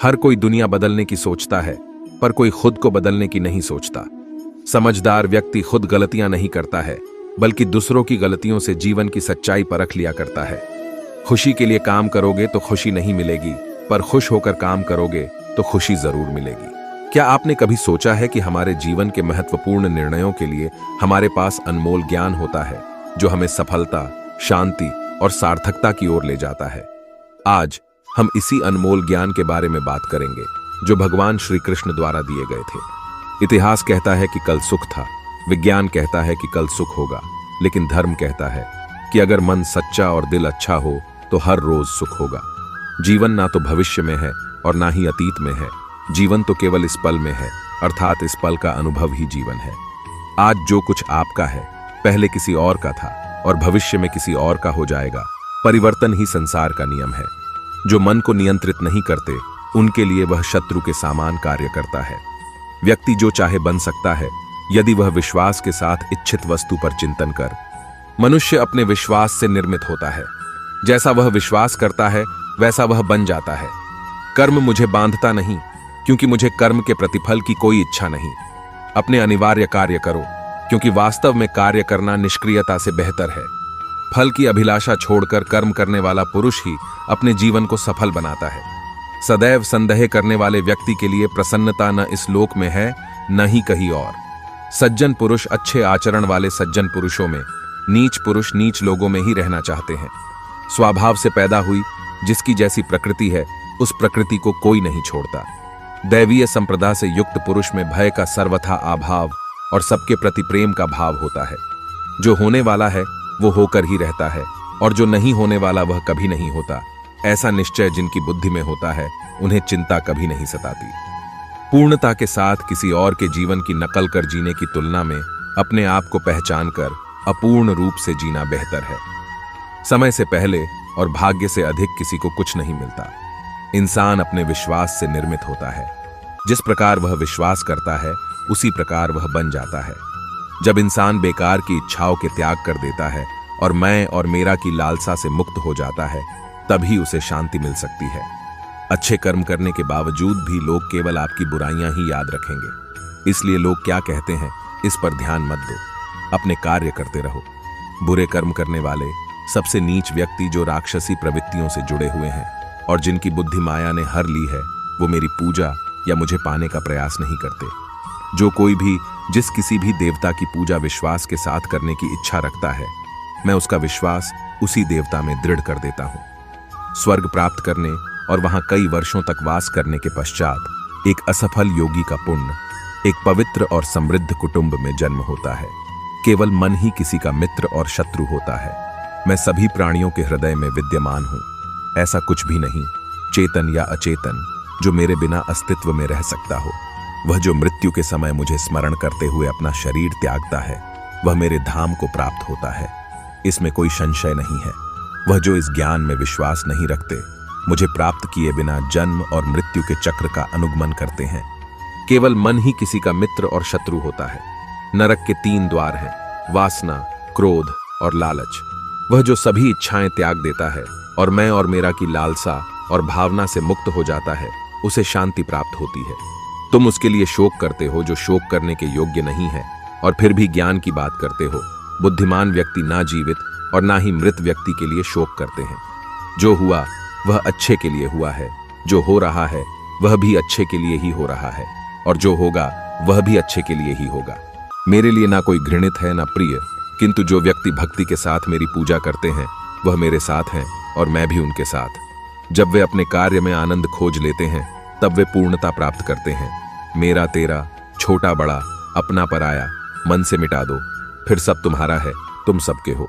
हर कोई दुनिया बदलने की सोचता है, पर कोई खुद को बदलने की नहीं सोचता। समझदार व्यक्ति खुद गलतियां नहीं करता है, बल्कि दूसरों की गलतियों से जीवन की सच्चाई परख लिया करता है। खुशी के लिए काम करोगे तो खुशी नहीं मिलेगी, पर खुश होकर काम करोगे तो खुशी जरूर मिलेगी। क्या आपने कभी सोचा है कि हमारे जीवन के महत्वपूर्ण निर्णयों के लिए हमारे पास अनमोल ज्ञान होता है, जो हमें सफलता, शांति और सार्थकता की ओर ले जाता है? आज हम इसी अनमोल ज्ञान के बारे में बात करेंगे, जो भगवान श्री कृष्ण द्वारा दिए गए थे। इतिहास कहता है कि कल सुख था, विज्ञान कहता है कि कल सुख होगा, लेकिन धर्म कहता है कि अगर मन सच्चा और दिल अच्छा हो तो हर रोज सुख होगा। जीवन ना तो भविष्य में है और ना ही अतीत में है, जीवन तो केवल इस पल में है, अर्थात इस पल का अनुभव ही जीवन है। आज जो कुछ आपका है पहले किसी और का था और भविष्य में किसी और का हो जाएगा। परिवर्तन ही संसार का नियम है। जो मन को नियंत्रित नहीं करते, उनके लिए वह शत्रु के समान कार्य करता है। व्यक्ति जो चाहे बन सकता है, यदि वह विश्वास के साथ इच्छित वस्तु पर चिंतन कर। मनुष्य अपने विश्वास से निर्मित होता है। जैसा वह विश्वास करता है वैसा वह बन जाता है। कर्म मुझे बांधता नहीं, क्योंकि मुझे कर्म के प्रतिफल की कोई इच्छा नहीं। अपने अनिवार्य कार्य करो, क्योंकि वास्तव में कार्य करना निष्क्रियता से बेहतर है। फल की अभिलाषा छोड़कर कर्म करने वाला पुरुष ही अपने जीवन को सफल बनाता है। सदैव संदेह करने वाले व्यक्ति के लिए प्रसन्नता न इस लोक में है, न ही कहीं और। सज्जन पुरुष अच्छे आचरण वाले सज्जन पुरुषों में, नीच पुरुष नीच लोगों में ही रहना चाहते हैं। स्वभाव से पैदा हुई जिसकी जैसी प्रकृति है, उस प्रकृति को कोई नहीं छोड़ता। दैवीय संप्रदा से युक्त पुरुष में भय का सर्वथा अभाव और सबके प्रति प्रेम का भाव होता है। जो होने वाला है वो होकर ही रहता है, और जो नहीं होने वाला वह कभी नहीं होता। ऐसा निश्चय जिनकी बुद्धि में होता है, उन्हें चिंता कभी नहीं सताती। पूर्णता के साथ किसी और के जीवन की नकल कर जीने की तुलना में अपने आप को पहचान कर अपूर्ण रूप से जीना बेहतर है। समय से पहले और भाग्य से अधिक किसी को कुछ नहीं मिलता। इंसान अपने विश्वास से निर्मित होता है। जिस प्रकार वह विश्वास करता है, उसी प्रकार वह बन जाता है। जब इंसान बेकार की इच्छाओं के त्याग कर देता है और मैं और मेरा की लालसा से मुक्त हो जाता है, तभी उसे शांति मिल सकती है। अच्छे कर्म करने के बावजूद भी लोग केवल आपकी बुराइयां ही याद रखेंगे। इसलिए लोग क्या कहते हैं, इस पर ध्यान मत दो, अपने कार्य करते रहो। बुरे कर्म करने वाले सबसे नीच व्यक्ति जो राक्षसी प्रवृत्तियों से जुड़े हुए हैं और जिनकी बुद्धि माया ने हर ली है, वो मेरी पूजा या मुझे पाने का प्रयास नहीं करते। जो कोई भी जिस किसी भी देवता की पूजा विश्वास के साथ करने की इच्छा रखता है, मैं उसका विश्वास उसी देवता में दृढ़ कर देता हूं। स्वर्ग प्राप्त करने और वहां कई वर्षों तक वास करने के पश्चात एक असफल योगी का पुण्य एक पवित्र और समृद्ध कुटुंब में जन्म होता है। केवल मन ही किसी का मित्र और शत्रु होता है। मैं सभी प्राणियों के हृदय में विद्यमान हूं। ऐसा कुछ भी नहीं, चेतन या अचेतन, जो मेरे बिना अस्तित्व में रह सकता हो। वह जो मृत्यु के समय मुझे स्मरण करते हुए अपना शरीर त्यागता है, वह मेरे धाम को प्राप्त होता है। इसमें कोई संशय नहीं है। वह जो इस ज्ञान में विश्वास नहीं रखते, मुझे प्राप्त किए बिना जन्म और मृत्यु के चक्र का अनुगमन करते हैं। केवल मन ही किसी का मित्र और शत्रु होता है। नरक के 3 द्वार हैं, वासना, क्रोध और लालच। वह जो सभी इच्छाएं त्याग देता है और मैं और मेरा की लालसा और भावना से मुक्त हो जाता है, उसे शांति प्राप्त होती है। तुम उसके लिए शोक करते हो जो शोक करने के योग्य नहीं है, और फिर भी ज्ञान की बात करते हो। बुद्धिमान व्यक्ति ना जीवित और ना ही मृत व्यक्ति के लिए शोक करते हैं। जो हुआ वह अच्छे के लिए हुआ है, जो हो रहा है वह भी अच्छे के लिए ही हो रहा है, और जो होगा वह भी अच्छे के लिए ही होगा। मेरे लिए ना कोई घृणित है ना प्रिय, किंतु जो व्यक्ति भक्ति के साथ मेरी पूजा करते हैं, वह मेरे साथ हैं और मैं भी उनके साथ। जब वे अपने कार्य में आनंद खोज लेते हैं, तब वे पूर्णता प्राप्त करते हैं। मेरा तेरा, छोटा बड़ा, अपना पराया मन से मिटा दो, फिर सब तुम्हारा है, तुम सबके हो।